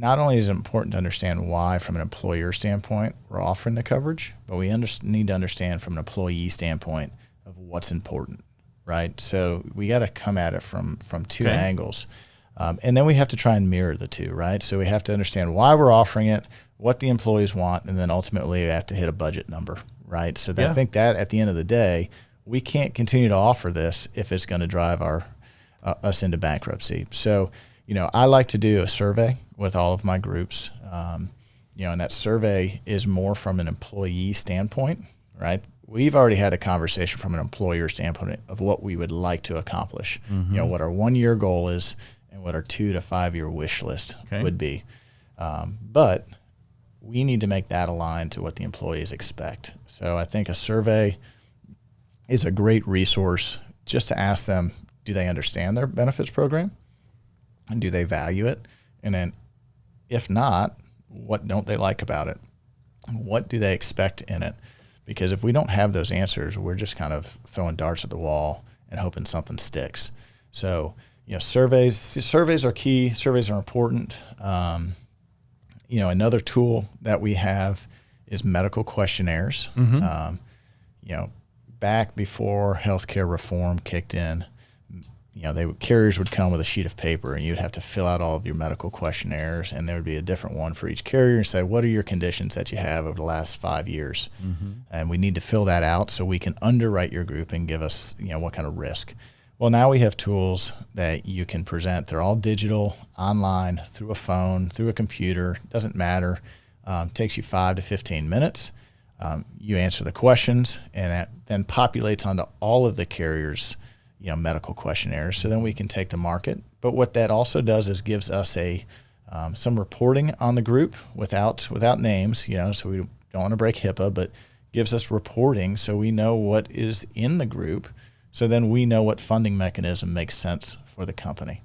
Not only is it important to understand why, from an employer standpoint, we're offering the coverage, but we need to understand from an employee standpoint of what's important, right? So we got to come at it from two angles. And then we have to try and mirror the two, right? So we have to understand why we're offering it, what the employees want, and then ultimately we have to hit a budget number, right? So I think that at the end of the day, we can't continue to offer this if it's going to drive us into bankruptcy. So, I like to do a survey with all of my groups, and that survey is more from an employee standpoint, right? We've already had a conversation from an employer standpoint of what we would like to accomplish, what our 1-year goal is and what our 2 to 5 year wish list would be. But we need to make that aligned to what the employees expect. So I think a survey is a great resource just to ask them, do they understand their benefits program? And do they value it? And then if not, what don't they like about it? What do they expect in it? Because if we don't have those answers, we're just kind of throwing darts at the wall and hoping something sticks. So, surveys are key. Surveys are important. Another tool that we have is medical questionnaires. Back before healthcare reform kicked in, carriers would come with a sheet of paper and you'd have to fill out all of your medical questionnaires, and there would be a different one for each carrier and say, what are your conditions that you have over the last 5 years? And we need to fill that out so we can underwrite your group and give us, what kind of risk. Well, now we have tools that you can present. They're all digital, online, through a phone, through a computer, doesn't matter. Takes you 5 to 15 minutes. You answer the questions, and that then populates onto all of the carriers' medical questionnaires. So then we can take to market. But what that also does is gives us some reporting on the group without names, so we don't want to break HIPAA, but gives us reporting so we know what is in the group. So then we know what funding mechanism makes sense for the company.